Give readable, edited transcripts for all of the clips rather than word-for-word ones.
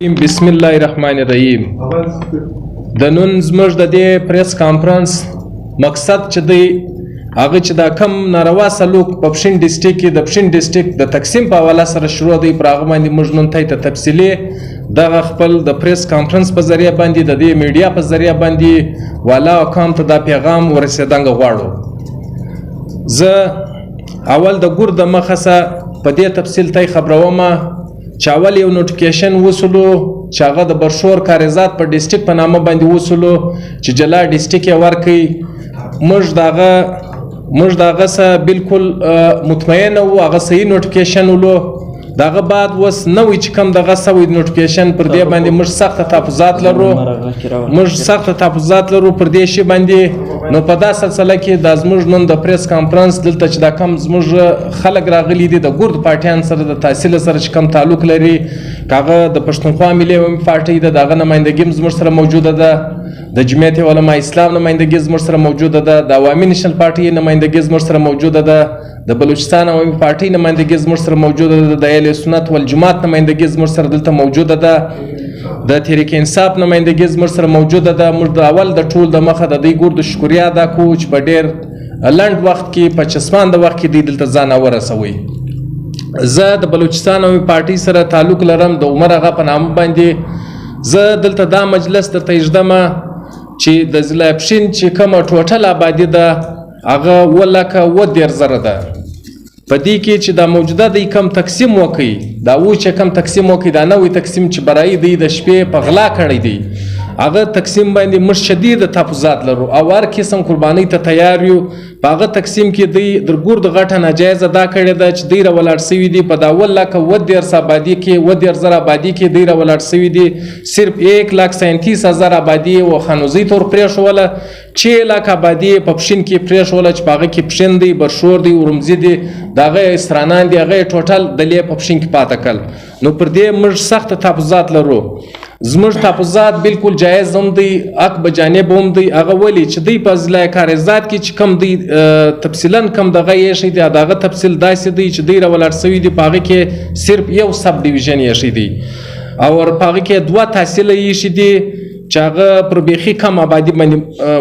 بسم الله الرحمن الرحیم د نن زموږ د دې پریس کانفرنس مقصد چې دی هغه چې دا کم ناروا سلوک په پښین ډسټریکټ کې د پښین ډسټریکټ د تقسیم په حواله سره شروع دی پر هغه باندې موږ نن ته تفصیلي دغه خپل د پریس کانفرنس په ذریعہ باندې د دې میډیا په ذریعہ باندې والا قوم ته دا پیغام ورسېدنګ غواړو. زه اول د ګور د مخه په دې تفصیل ته خبروم چې اول یو نوټیفیکیشن وصولو چې هغه د برشور کاریزات په ډسټریکټ په نامه باندې وصولو چې جلا ډسټریکټ یې ورکړي. موږ دغه سره بالکل مطمئن وو، هغه صحیح نوټیفیکیشن ولو. دغه بعد وس نوې چې کوم دغه سوي نوټیفیکیشن پر دې باندې موږ سخت تحفظات لرو پر دې شی باندې. نو په دا سلسله کې د زموږ نن د پریس کانفرنس دلته چې دا کم زموږ خلک راغلي دي د ګورد پارټیان سره د تحصیل سره چې کم تعلق لري، کاغه د پښتونخوا ملي پارټي دغه نمائندګي زموږ سره موجوده ده، د جمعیت علماء اسلام نمائندګي زموږ سره موجوده ده، د عوامي نېشنل پارټي نمائندګي زموږ سره موجوده ده، د بلوچستان عوامي پارټي نمائندګي زموږ سره موجوده ده، د اهل سنت والجماعت نمائندګي زموږ سره دلته موجوده ده، د تحریک انصاف نمائندګي زموږ سره موجوده ده. موږ د اول د ټول د مخه د دې ګور د شکریا ادا کوو چې په ډېر لنډ وخت کې په چسمان د وخت کې دی دلته ځان ورسوي. زه د بلوچستان عوامي پارټي سره تعلق لرم د عمر آغا په نامه باندې. زه دلته دا مجلس درته اجدمه چې د ضلع پښین چې کومه ټوټل آبادي ده هغه 1,10,000 ده. په دې کې چې دا موجوده دی کم تقسیم وکړي، دا چې کم تقسیم وکړي، دا نوې تقسیم چې برای دی د شپې په غلا کړی دی، هغه تقسیم باندې موږ شدید تحفظات لرو او هر قسم قربانۍ ته تیار یو. په هغه تقسیم کې دی د ګورد غټه ناجایز ادا کړې ده چې دی راولاړ سوي دي په دا 1,10,000 آبادي کې 1,000 آبادي کې دی راولاړ سوي دي. صرف 1,37,000 آبادي او خانوزي تور پرېښوله، 6,00,000 آبادي په پښین کې پرېښوله چې په هغه کې پښین دی، برشور دی، ورمزي دی، دغه استرانان دی، هغه ټوټل دلې په پښین کې پاته کړل. نو پر دې موږ سخت تحفظات لرو. زموږ تحفظات بالکل جایز هم دی، حق به جانب هم دی. هغه ولې چې دی په ضلع کاریزات کې چې کم دی تفصیلا کم دغه یې شي دی، دغه تفصیل داسې دی چې دی راولاړ سوي دي، په هغه کې صرف یو سب ډیویژن یې شي دی او په هغه کې 2 تحصیل یې شي دی چې هغه پر بیخي کم آبادي باندې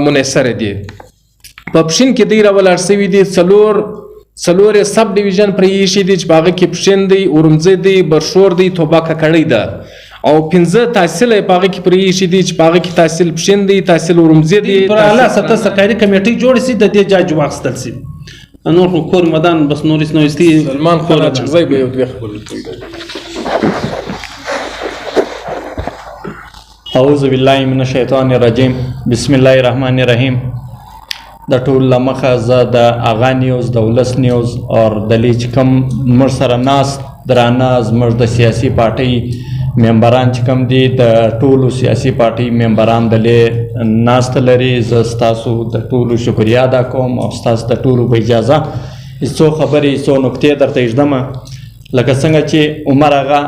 منحصره دي. په پښین کې دی راولاړ سوي دي څلور سب ډیویژن پر یې شي دي چې په هغه کې پښین دی، ورمزي دی، برشور دی، توبه ککړۍ ده او 5 تحصیل په هغه کې پرې شي دي چې په هغه کې تحصیل پښین دی، تحصیل ورمزي دی. پر اعلی سطح سرکاري کمیټې جوړ شي د دې جاج واخستل شي. نور کور مدان بس نورس نوستي سلمان خو راځي به یو دوه خبرې. اعوذ بالله من الشیطان الرجیم بسم الله الرحمن الرحیم. د ټول لمخه زه د اغا نیوز د ولس نیوز او د لیچ کم مر سره ناس درانه زموږ د سیاسي پارټۍ ممبران چې کوم دي د ټولو سیاسي پارټۍ ممبران دلې ناست لري. زه ستاسو د ټولو شکریا ادا کوم او ستاسو د ټولو په اجازه څو خبرې څو نکتې درته اجدمه. لکه څنګه چې عمر آغا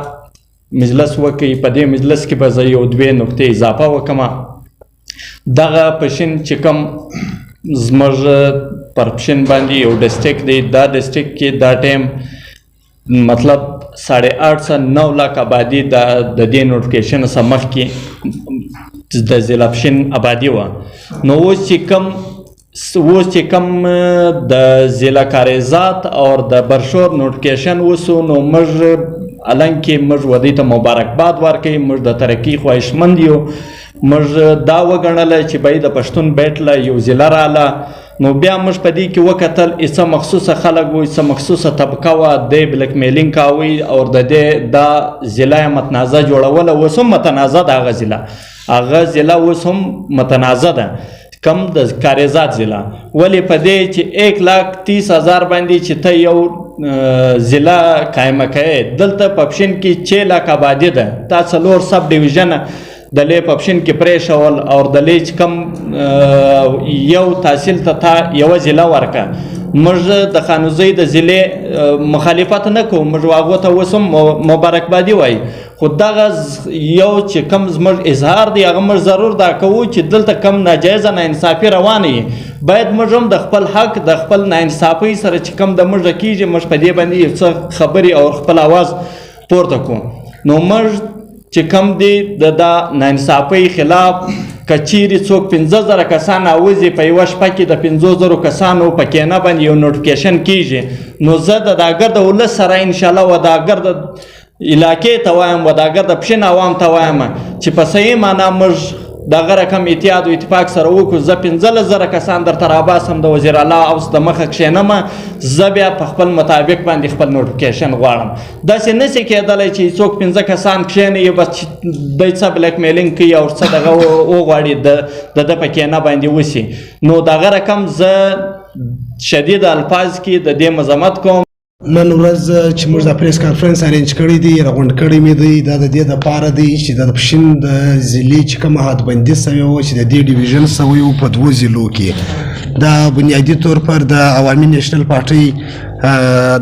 مجلس وکړي، په دې مجلس کې به زه یو 2 نکتې اضافه وکړم. دغه پښین چې کوم زموږ پر پښین باندې یو ډسټریکټ دی، دا ډسټریکټ کې دا ټایم مطلب 8.5-9 آبادي د دې نوټیفیکیشن سره مخکې د ضلع پښین آبادي وه. نو اوس چې کم د ضلع کاریزات او د برشور نوټیفیکیشن وسو، نو موږ الانکې موږ ودې ته مبارکباد ورکوي. موږ د ترقي خواهشمند یو. موږ دا وګڼله چې باید د پښتون بیټله یو ضلع راله، نو بیا موږ په دې کې وکتل څه مخصوصه خلک وي، څه مخصوصه طبقه وه، دی بلک میلینګ کاوی او د دې دا ضلع یې متنازع جوړوله. اوس هم متنازع ده هغه ضلع اوس هم متنازع ده کم د کاریزات ضلع. ولې په دې چې 1,30,000 باندې چې ته یو ضلع قایمه کوې، دلته په پښین کې 6,00,000 آبادي ده، تا 4 سب ډیویژنه د لې په پښین کې پرېښول او د لې چې کم یو تحصیل ته تا یوه ضلع ورکه. موږ د خانوزۍ د ضلع مخالفت نه کوو، موږ هغو ته اوس هم مبارکبادي وایي، خو دغه یو چې کم زموږ اظهار دی هغه موږ ضرور دا کوو چې دلته کم ناجایزه ناانصافي روانه وي. باید موږ هم د خپل حق د خپل ناانصافۍ سره چې کم د موږ کېږي موږ په دې باندې یو څه خبرې او خپل اواز پورته کوو. نو موږ چې کم دی د دا ناانصافۍ خلاف که چیرې څوک 15,000 کسان اوځي په یوه شپه کې د 50,000 کسانو په کینه باندې یو نوټیفیکیشن کیږي نو زه د داګرد ولس سره انشاءالله و داګرد علاقې ته وایم و داګرد پښین عوام ته وایم چې په صحیح معنا موږ دغه رقم اتحاد و اتفاق سره وکړو زه 15,000 کسان درته راباسم د وزیر اعلی اوس د مخه کښېنم زه بیا په خپل مطابق باندې خپل نوټیفیکیشن غواړم داسې نشي کېدلی چې څوک 15 کسان کښېنوي بس دی څه بلیک میلینګ کوي او څه دغه وغواړي د ده په کینه باندې وسي نو دغه رقم زه شدید الفاظ کې د دې مذمت کوم نن ورځ چې موږ د پریس کانفرنس ارینج کړی دی راغونډ کړی مې دی دا د دې دپاره دی چې د پښین د ضلعې چې کومه حدبندي سوې وه چې د دې ډیویژن سوی و په 2 ضلعو کې دا بنیادي طور پر د عوامي نیشنل پارټۍ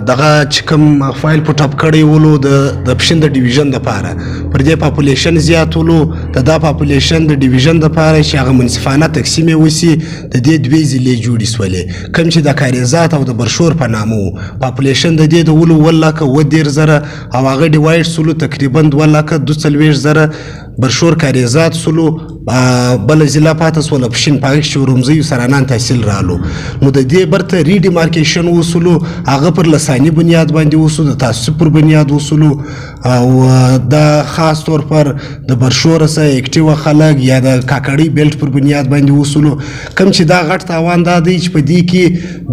دغه چې کوم فایل پټ اپ کړی ولو د پښین د ډیویژن دپاره پر دې پاپولیشن زیات ولو د دا پاپولیشن د ډیویژن دپاره چې هغه منصفانه تقسیم یې وسي د دې 2 ضلعې جوړې سولې کوم چې د کاریزات او د برشور په نامه و پاپولیشن د دې د ولو 1,10,000 او هغه ډیوایډ سولو تقریبا 2,42,000 برشور کاریزات سولو بل ضلع پاته سوله پښین په هغه کې چې ورمزي سرانان تحصیل رالو نو د دې برته ریډیمارکیشن وسولو هغه پر لساني بنیاد باندې وسو د تعصب پر بنیاد وسولو او دا خاص طور پر د برشور سره اکټیو خلک یا د کاکړی بیلټ پر بنیاد باندې وسولو کم چې دا غټ تاوان دا دی چې په دې کې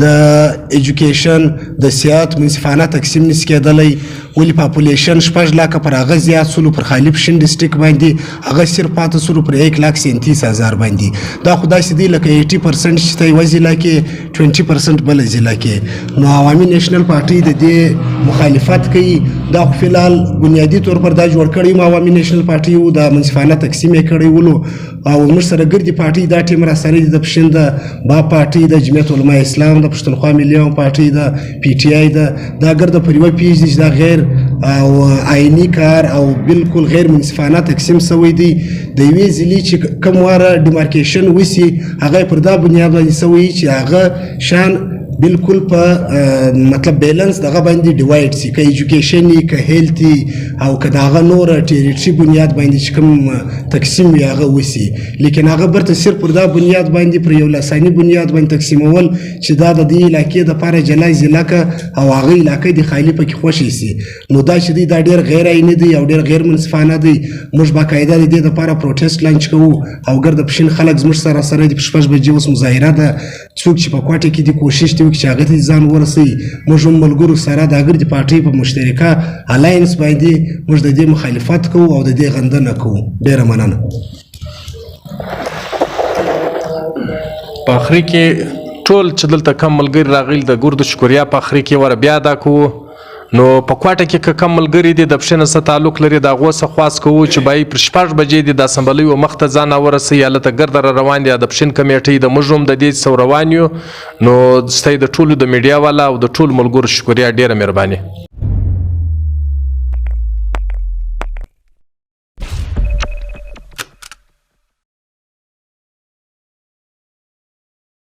د ایجوکیشن د صحت منصفانه تقسیم نس کېدلی ولی پاپولیشن 6 لکه پر هغه زیات سولو پر خالي پښین ډسټریکټ باندې هغه صرف پاته سولو پر 1,37,000 باندې دا خو داسې دی لکه 80% چې ته یوه ضلع کې 20% بله ضلع کې نو عوامي نیشنل پارټۍ د دې مخالفت کوي دا خو فلحال بنیادي طور پر دا جوړ کړی م عوامي نیشنل پارټۍ و د منصفانه تقسیم یې کړی ولو او موږ سره ګردي پارټۍ دا ټیم راسره دي د پښین د با پارټۍ د جمعیت علماء اسلام د پښتونخوا ملي عوام پارټۍ د پی ټي آی دا ګرده پر یوه پیج دي چې دا غیر او آئینی کار او بالکل غیر منصفانه تقسیم سوی دی د یوې ضلعې چې کوم واره ډیمارکیشن وسي هغه پر دا بنیاد باندې سوی چې هغه شان بالکل په مطلب بیلنس دغه باندې ډیوایډ سي که ایجوکیشن که هیلتي او که دغه نور ټریټري بنیاد باندې چې کوم تقسیم وي هغه وسي لیکن هغه برته صرف پر دا بنیاد باندې پر یو لساني بنیاد باندې تقسیمول چې دا د دې علاقې دپاره جلا ضلع که او هغه علاقې د خالي پکې خوښې سي نو دا چې دی دا ډېر غیر عیني دی او ډېر غیر منصفانه دی موږ باقاعده د دې دپاره پروټیسټ لانچ کوو او ګرده پښین خلک زموږ سره سره دي په 6 بجې اوس مظاهره ده څوک چې په کوټه کې دي کوشش کوي چې هغه ته ځان ورسوي موږ هم ملګرو سره د ګردي پارټۍ په مشترکه الاینس باندې موږ د دې مخالفت کوو او د دې غندنه کوو ډېره مننه په اخري کې ټول چې دلته کم ملګري راغلي د ګردو شکریا په اخري کې ور بیا ادا کوو نو په کوټه کې که کم ملګري دي د پښین سره تعلق لري د هغو څخه خواست کوو چې باید پر 6 بجې دي د اسمبلۍ و مخ ته ځان ورسوي هلته ګرده را روان دي د پښین کمیټۍ د موږ هم د دې څخه روان یو نو ستاسو د ټولو د میډیا والا او د ټولو ملګرو شکریا ډېره مهرباني